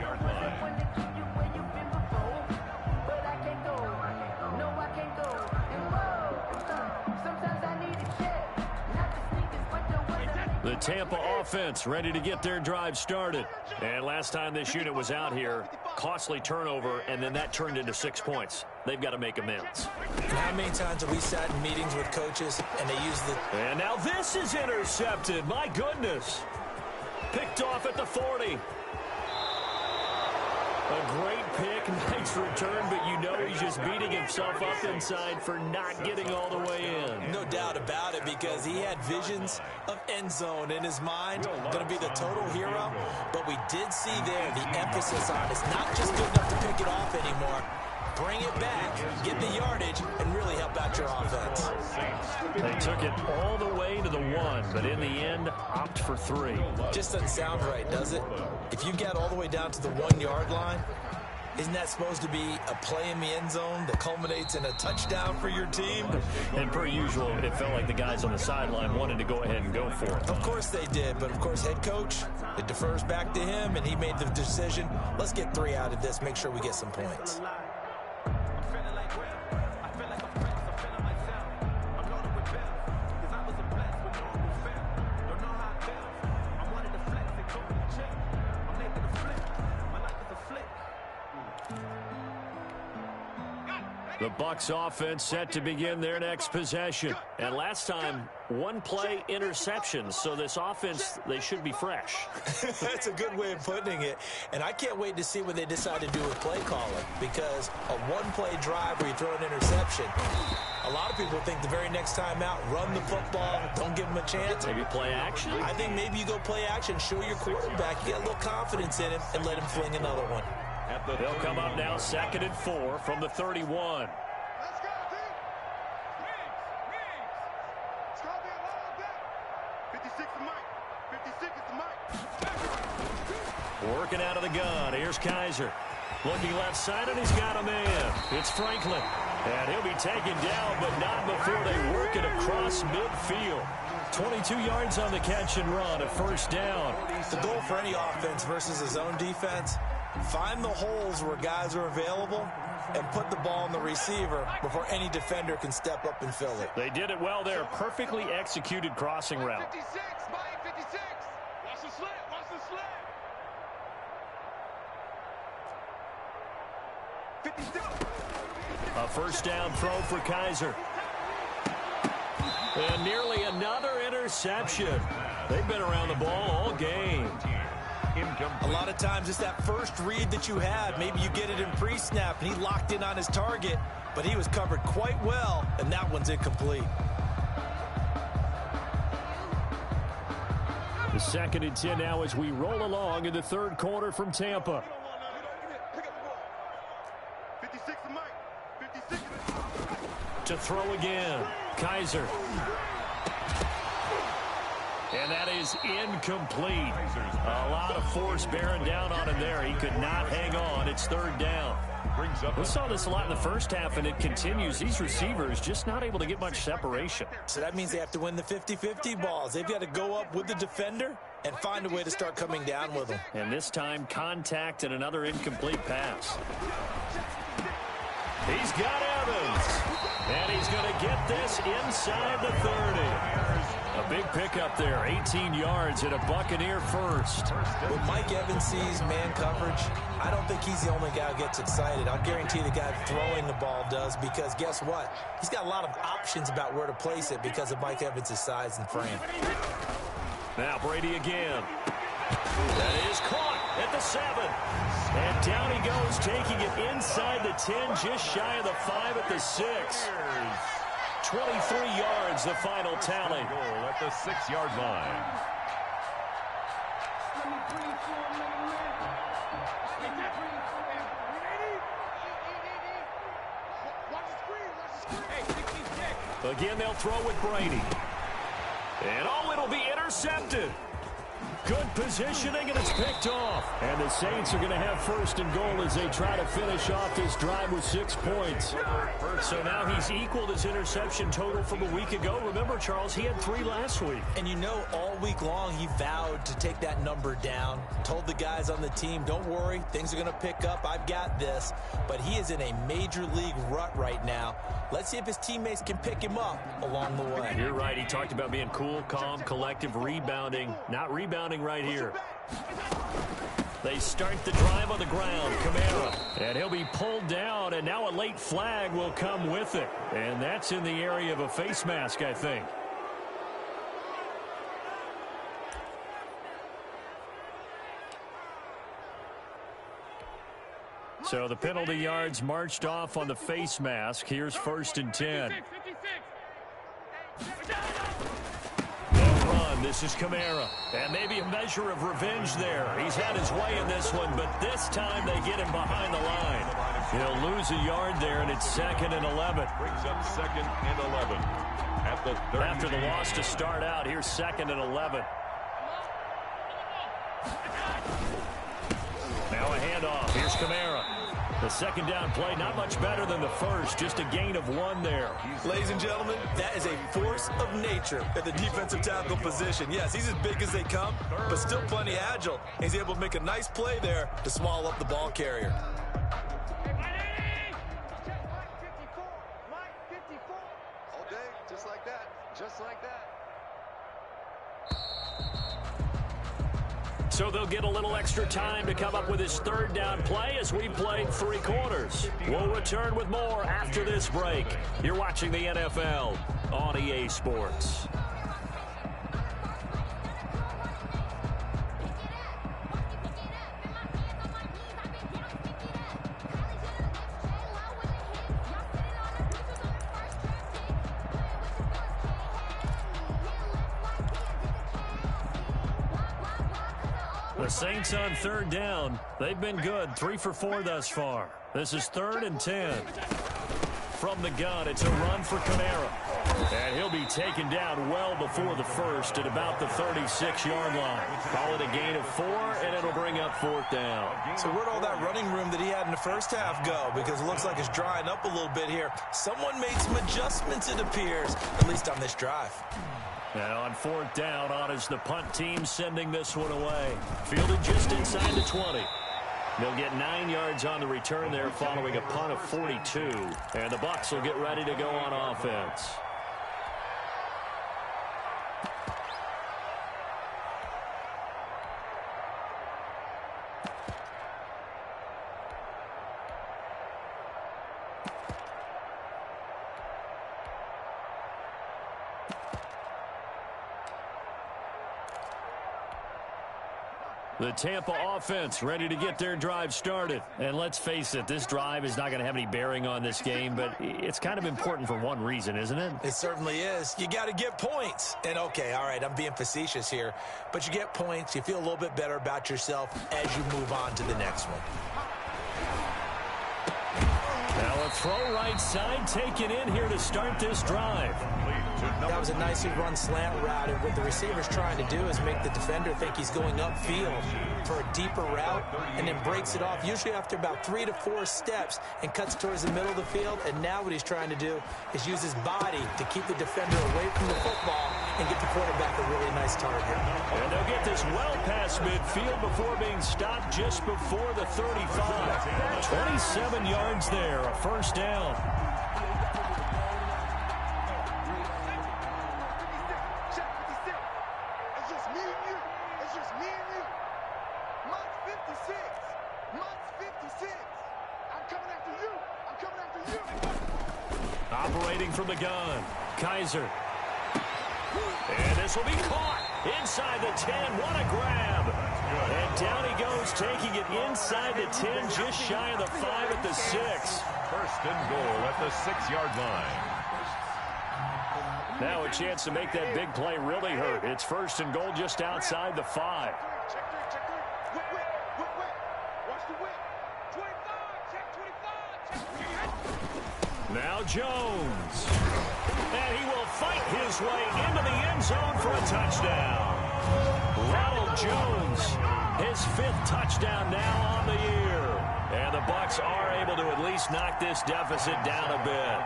[SPEAKER 3] The Tampa offense ready to get their drive started. And last time this unit was out here, costly turnover, and then that turned into 6 points. They've got to make amends.
[SPEAKER 2] And how many times have we sat in meetings with coaches and they use the...
[SPEAKER 3] And now this is intercepted. My goodness. Picked off at the 40. A great pick, nice return, but you know he's just beating himself up inside for not getting all the way in.
[SPEAKER 2] No doubt about it, because he had visions of end zone in his mind, going to be the total hero. But we did see there the emphasis on it's not just good enough to pick it off anymore. Bring it back, get the yardage, and really help out your offense.
[SPEAKER 3] They took it all the way to the 1, but in the end, opt for 3.
[SPEAKER 2] Just doesn't sound right, does it? If you get all the way down to the 1-yard line, isn't that supposed to be a play in the end zone that culminates in a touchdown for your team?
[SPEAKER 3] And per usual, it felt like the guys on the sideline wanted to go ahead and go for it.
[SPEAKER 2] Of course they did, but of course head coach, it defers back to him, and he made the decision. Let's get 3 out of this, make sure we get some points.
[SPEAKER 3] The Bucs offense set to begin their next possession. And last time, 1-play interceptions. So this offense, they should be fresh.
[SPEAKER 2] That's a good way of putting it. And I can't wait to see what they decide to do with play calling. Because a 1-play drive where you throw an interception, a lot of people think the very next time out, run the football, don't give them a chance.
[SPEAKER 3] Maybe play action?
[SPEAKER 2] I think maybe you go play action, show your quarterback, you get a little confidence in him, and let him fling another one.
[SPEAKER 3] They'll come up now 2nd and 4 from the 31.
[SPEAKER 4] Let's go, team. It's gonna be a long day. 56 to Mike. 56 is to Mike.
[SPEAKER 3] Working out of the gun. Here's Kaiser. Looking left side, and he's got a man. It's Franklin. And he'll be taken down, but not before they work it across midfield. 22 yards on the catch and run, a 1st down.
[SPEAKER 2] The goal for any offense versus his own defense, find the holes where guys are available and put the ball on the receiver before any defender can step up and fill it.
[SPEAKER 3] They did it well there. Perfectly executed crossing route.
[SPEAKER 4] 56, Mike 56. Watch the slant, watch the slant. 56.
[SPEAKER 3] A 1st down throw for Kaiser. And nearly another interception. They've been around the ball all game.
[SPEAKER 2] A lot of times it's that first read that you had. Maybe you get it in pre-snap, and he locked in on his target, but he was covered quite well, and that one's incomplete.
[SPEAKER 3] The 2nd and 10 now as we roll along in the 3rd quarter from Tampa.
[SPEAKER 4] 56 to Mike. 56
[SPEAKER 3] To throw again. Kaiser. And that is incomplete. A lot of force bearing down on him there. He could not hang on. It's 3rd down.
[SPEAKER 5] brings up
[SPEAKER 1] We saw this a lot in the first half, and it continues. These receivers just not able to get much separation.
[SPEAKER 2] So that means they have to win the 50-50 balls. They've got to go up with the defender and find a way to start coming down with them.
[SPEAKER 1] And this time, contact and another incomplete pass. He's got Evans. And he's going to get this inside the 30. A big pickup there, 18 yards and a Buccaneer first.
[SPEAKER 2] When Mike Evans sees man coverage, I don't think he's the only guy who gets excited. I'll guarantee the guy throwing the ball does, because guess what? He's got a lot of options about where to place it because of Mike Evans' size and frame.
[SPEAKER 1] Now Brady again. That is caught at the 7. And down he goes, taking it inside the 10, just shy of the 5 at the 6. 23 yards, the final tally.
[SPEAKER 5] Goal at the 6-yard line.
[SPEAKER 1] Again, they'll throw with Brady. And oh, it'll be intercepted. Good positioning, and it's picked off. And the Saints are going to have first and goal as they try to finish off this drive with 6 points. So now he's equaled his interception total from a week ago. Remember, Charles, he had 3 last week.
[SPEAKER 2] And you know, all week long, he vowed to take that number down. Told the guys on the team, don't worry, things are going to pick up. I've got this. But he is in a major league rut right now. Let's see if his teammates can pick him up along the way.
[SPEAKER 1] You're right. He talked about being cool, calm, collective, rebounding. Not rebounding right here. They start the drive on the ground. Kamara. And he'll be pulled down, and now a late flag will come with it. And that's in the area of a face mask, I think. So the penalty yards marched off on the face mask. Here's 1st and 10. This is Kamara, and maybe a measure of revenge there. He's had his way in this one, but this time they get him behind the line. He'll lose a yard there, and it's 2nd and 11.
[SPEAKER 5] Brings up 2nd and 11 at the 30.
[SPEAKER 1] After the loss to start out, here's 2nd and 11. Now a handoff. Here's Kamara. The second down play, not much better than the first, just a gain of 1 there.
[SPEAKER 2] Ladies and gentlemen, that is a force of nature at the defensive tackle position. Yes, he's as big as they come, but still plenty agile. He's able to make a nice play there to small up the ball carrier.
[SPEAKER 4] All day, just like that, just like that.
[SPEAKER 1] So they'll get a little extra time to come up with his 3rd down play as we've played 3 quarters. We'll return with more after this break. You're watching the NFL on EA Sports. The Saints on 3rd down. They've been good, 3 for 4 thus far. This is 3rd and 10. From the gun, it's a run for Kamara. And he'll be taken down well before the first at about the 36-yard line. Call it a gain of 4, and it'll bring up 4th down.
[SPEAKER 2] So where'd all that running room that he had in the first half go? Because it looks like it's drying up a little bit here. Someone made some adjustments, it appears, at least on this drive.
[SPEAKER 1] Now on 4th down, on is the punt team sending this one away. Fielded just inside the 20. They'll get 9 yards on the return there following a punt of 42. And the Bucs will get ready to go on offense. The Tampa offense ready to get their drive started. And let's face it, this drive is not going to have any bearing on this game, but it's kind of important for one reason, isn't it?
[SPEAKER 2] It certainly is. You got to get points. And, okay, all right, I'm being facetious here. But you get points, you feel a little bit better about yourself as you move on to the next one.
[SPEAKER 1] Now a The throw right side taken in here to start this drive.
[SPEAKER 2] That was a nicely run slant route, and what the receiver's trying to do is make the defender think he's going upfield for a deeper route, and then breaks it off, usually after about 3 to 4 steps, and cuts towards the middle of the field. And now what he's trying to do is use his body to keep the defender away from the football and get the quarterback a really nice target.
[SPEAKER 1] And they'll get this well past midfield before being stopped just before the 35. 27 yards there, a first down. Operating from the gun, Kaiser. And this will be caught inside the 10. What a grab. And down he goes, taking it inside the 10, just shy of the 5 at the 6.
[SPEAKER 5] First and goal at the 6-yard line.
[SPEAKER 1] Now a chance to make that big play really hurt. It's first and goal just outside the 5. Now Jones. And he will fight his way into the end zone for a touchdown. Ronald Jones, his 5th touchdown now on the year. And the Bucs are able to at least knock this deficit down a bit.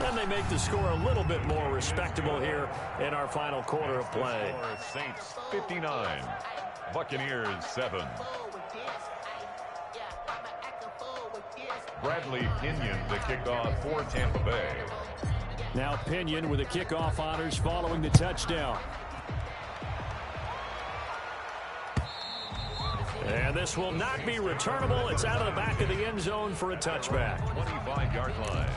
[SPEAKER 1] And they make the score a little bit more respectable here in our final quarter of play.
[SPEAKER 5] Saints 59, Buccaneers 7. Bradley Pinion to kick off for Tampa Bay.
[SPEAKER 1] Now Pinion with the kickoff honors following the touchdown. And this will not be returnable. It's out of the back of the end zone for a touchback.
[SPEAKER 5] 25-yard line.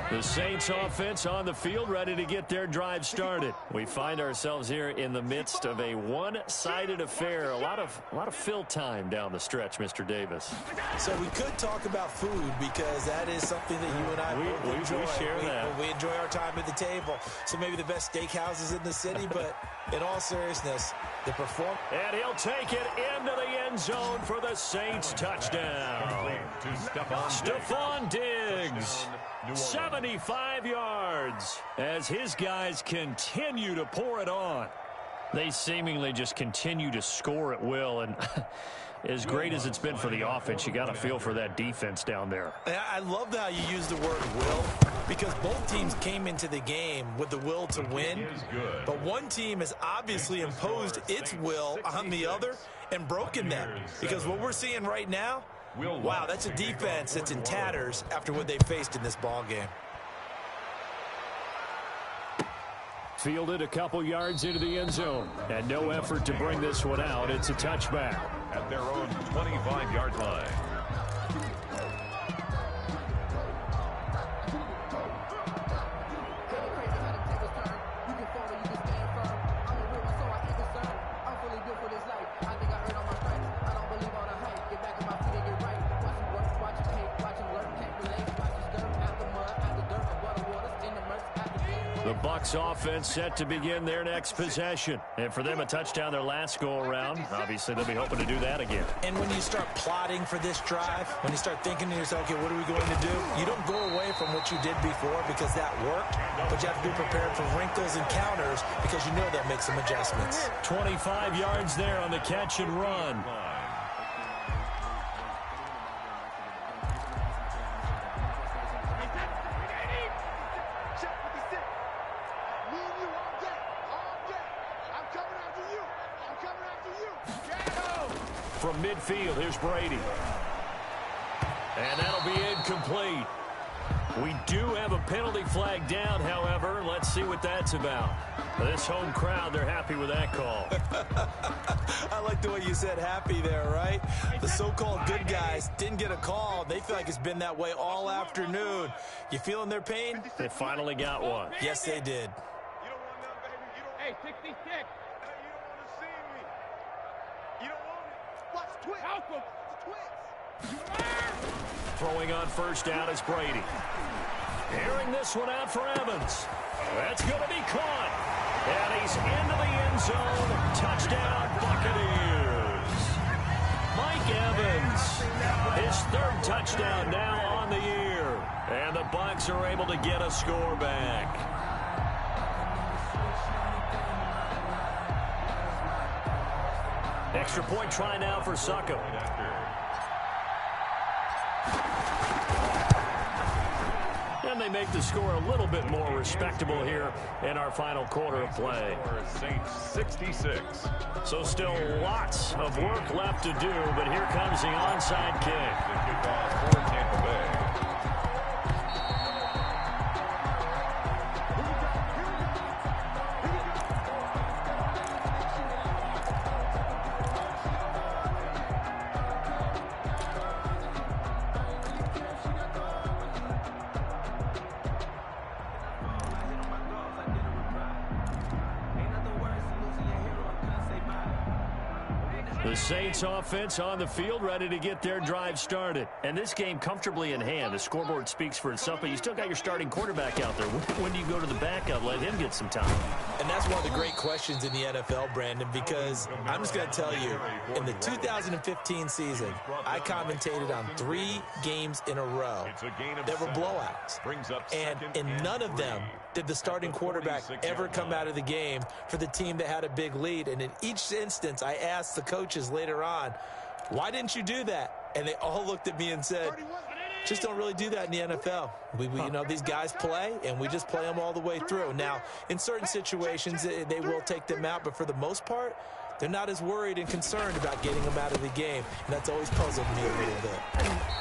[SPEAKER 1] The Saints offense on the field, ready to get their drive started. We find ourselves here in the midst of a one-sided affair. A lot of fill time down the stretch, Mr. Davis.
[SPEAKER 2] So we could talk about food, because that is something that you and I both enjoy.
[SPEAKER 1] We share that.
[SPEAKER 2] We enjoy our time at the table. So maybe the best steakhouses in the city, but in all seriousness, the performance.
[SPEAKER 1] And he'll take it into the end zone for the Saints touchdown.
[SPEAKER 5] To
[SPEAKER 1] Stephon Diggs. 75 yards as his guys continue to pour it on. They seemingly just continue to score at will, and as great as it's been for the offense, you got to feel for that defense down there.
[SPEAKER 2] I love how you use the word will, because both teams came into the game with the will to win, but one team has obviously imposed its will on the other and broken them, because what we're seeing right now, wow, that's a defense that's in tatters after what they faced in this ball game.
[SPEAKER 1] Fielded a couple yards into the end zone, and no effort to bring this one out. It's a touchback.
[SPEAKER 5] At their own 25-yard line.
[SPEAKER 1] The Bucs offense set to begin their next possession. And for them, a touchdown their last go-around. Obviously, they'll be hoping to do that again.
[SPEAKER 2] And when you start plotting for this drive, when you start thinking to yourself, okay, what are we going to do? You don't go away from what you did before because that worked, but you have to be prepared for wrinkles and counters because you know that makes some adjustments.
[SPEAKER 1] 25 yards there on the catch and run. From midfield, here's Brady. And that'll be incomplete. We do have a penalty flag down, however. Let's see what that's about. This home crowd, they're happy with that call.
[SPEAKER 2] I like the way you said happy there, right? The so-called good guys didn't get a call. They feel like it's been that way all afternoon. You feeling their pain?
[SPEAKER 1] They finally got one.
[SPEAKER 2] Yes, they did.
[SPEAKER 4] You don't want none, baby. You don't. Hey, 66. You don't want to see me. You don't want it. Watch
[SPEAKER 1] Throwing on first down is Brady. Airing this one out for Evans. That's going to be caught. And he's into the end zone. Touchdown, Buccaneers. Mike Evans, his third touchdown now on the year. And the Bucs are able to get a score back. Extra point try now for Succo. And they make the score a little bit more respectable here in our final quarter of play.
[SPEAKER 5] Saints 66.
[SPEAKER 1] So still lots of work left to do, but here comes the onside kick.
[SPEAKER 5] The kickoff for Tampa Bay.
[SPEAKER 1] The Saints offense on the field, ready to get their drive started.
[SPEAKER 3] And this game comfortably in hand. The scoreboard speaks for itself, but you still got your starting quarterback out there. When do you go to the backup, let him get some time?
[SPEAKER 2] And that's one of the great questions in the NFL, Brandon, because I'm just going to tell you, in the 2015 season, I commentated on 3 games in a row that were blowouts. And in none of them did the starting quarterback ever come out of the game for the team that had a big lead. And in each instance, I asked the coaches later on, why didn't you do that? And they all looked at me and said, just don't really do that in the NFL. We you know, these guys play, and we just play them all the way through. Now, in certain situations, they will take them out, but for the most part, they're not as worried and concerned about getting them out of the game. And that's always puzzled me a little bit.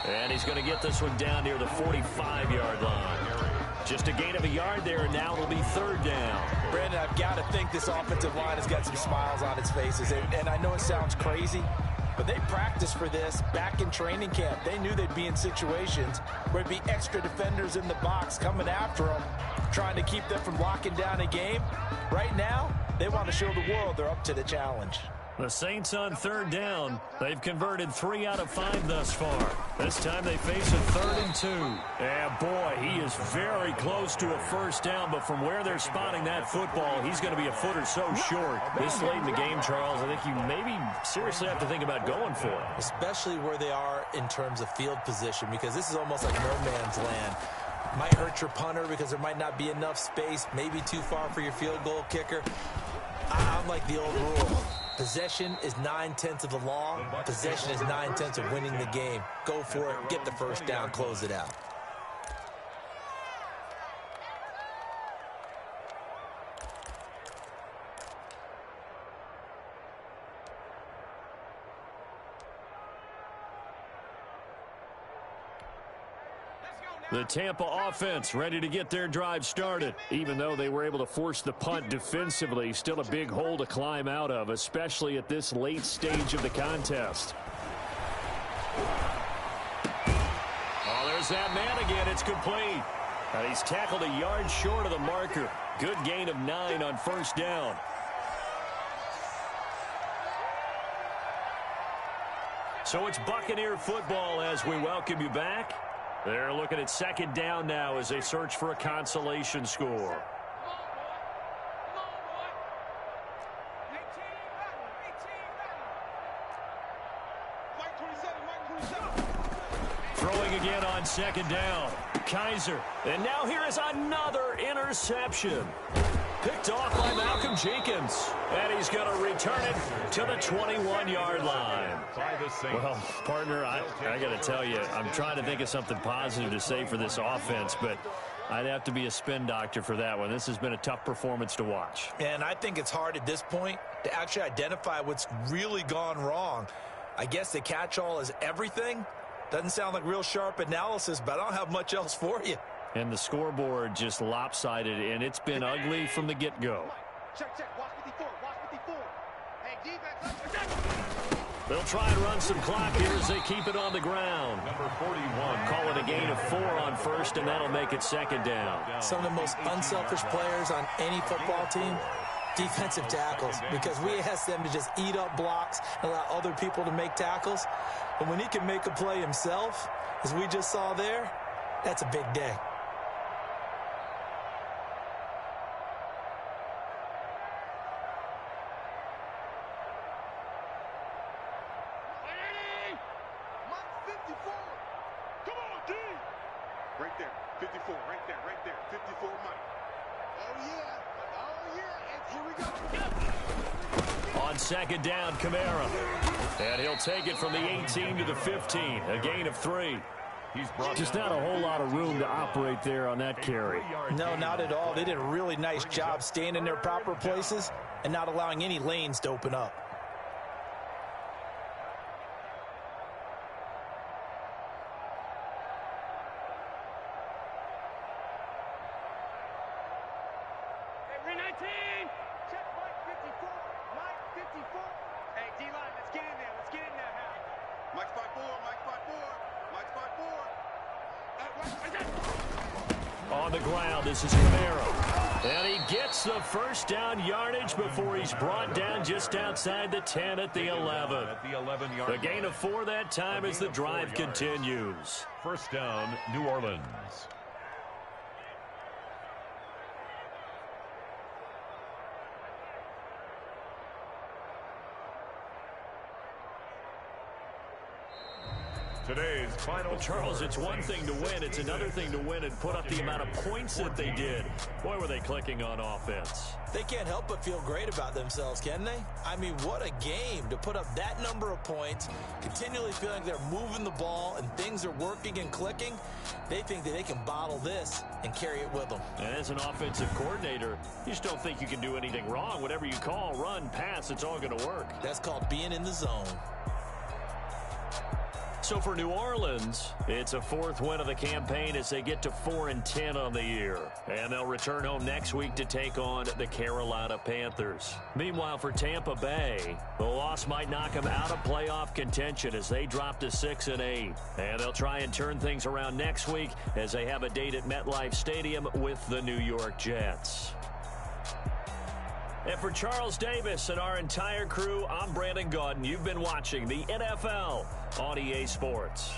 [SPEAKER 1] And he's going to get this one down near the 45-yard line. Just a gain of a yard there, and now it'll be third down.
[SPEAKER 2] Brandon, I've got to think this offensive line has got some smiles on its faces. And I know it sounds crazy, but they practiced for this back in training camp. They knew they'd be in situations where there'd be extra defenders in the box coming after them, trying to keep them from locking down a game. Right now, they want to show the world they're up to the challenge.
[SPEAKER 1] The Saints on third down. They've converted 3 out of 5 thus far. This time they face a 3rd and 2. And boy, he is very close to a first down, but from where they're spotting that football, he's going to be a foot or so short. This late in the game, Charles, I think you maybe seriously have to think about going for it.
[SPEAKER 2] Especially where they are in terms of field position, because this is almost like no man's land. Might hurt your punter because there might not be enough space, maybe too far for your field goal kicker. I'm like the old rule. Possession is 9/10 of the law. Possession is 9/10 of winning the game. Go for it, get the first down, close it out.
[SPEAKER 1] The Tampa offense ready to get their drive started. Even though they were able to force the punt defensively, still a big hole to climb out of, especially at this late stage of the contest. Oh, there's that man again. It's complete. And he's tackled a yard short of the marker. Good gain of 9 on first down. So it's Buccaneer football as we welcome you back. They're looking at second down now as they search for a consolation score. Throwing again on second down. Kaiser. And now here is another interception. Picked off by Malcolm Jenkins. And he's going to return it to the 21-yard line. Well, partner, I got to tell you, I'm trying to think of something positive to say for this offense, but I'd have to be a spin doctor for that one. This has been a tough performance to watch.
[SPEAKER 2] And I think it's hard at this point to actually identify what's really gone wrong. I guess the catch-all is everything. Doesn't sound like real sharp analysis, but I don't have much else for you.
[SPEAKER 1] And the scoreboard just lopsided, and it's been ugly from the get-go.
[SPEAKER 4] Check. Watch 54. Watch 54. Hey, defense.
[SPEAKER 1] They'll try and run some clock here as they keep it on the ground.
[SPEAKER 5] Number 41.
[SPEAKER 1] Call it a gain of 4 on first, and that'll make it second down.
[SPEAKER 2] Some of the most unselfish players on any football team defensive tackles, because we ask them to just eat up blocks and allow other people to make tackles. But when he can make a play himself, as we just saw there, that's a big day.
[SPEAKER 4] Right there, 54, right there, 54 Mike. Oh yeah, and here we go.
[SPEAKER 3] On second down, Kamara. And he'll take it from the 18 to the 15, a gain of 3.
[SPEAKER 1] Just not a whole lot of room to operate there on that carry.
[SPEAKER 2] No, not at all. They did a really nice job staying in their proper places and not allowing any lanes to open up.
[SPEAKER 3] On the ground, this is Kamara. And he gets the first down yardage before he's brought down just outside the 10 at the 11. The gain of 4 that time as the drive continues.
[SPEAKER 5] First down, New Orleans. Today's final
[SPEAKER 3] Charles, it's one thing to win. It's another thing to win and put up the amount of points that they did. Boy, were they clicking on offense.
[SPEAKER 2] They can't help but feel great about themselves, can they? I mean, what a game to put up that number of points, continually feeling they're moving the ball and things are working and clicking. They think that they can bottle this and carry it with them.
[SPEAKER 3] And as an offensive coordinator, you just don't think you can do anything wrong. Whatever you call, run, pass, it's all going to work.
[SPEAKER 2] That's called being in the zone.
[SPEAKER 3] So for New Orleans, it's a 4th win of the campaign as they get to 4-10 on the year. And they'll return home next week to take on the Carolina Panthers. Meanwhile, for Tampa Bay, the loss might knock them out of playoff contention as they drop to 6-8. And they'll try and turn things around next week as they have a date at MetLife Stadium with the New York Jets. And for Charles Davis and our entire crew, I'm Brandon Gaudin. You've been watching the NFL on EA Sports.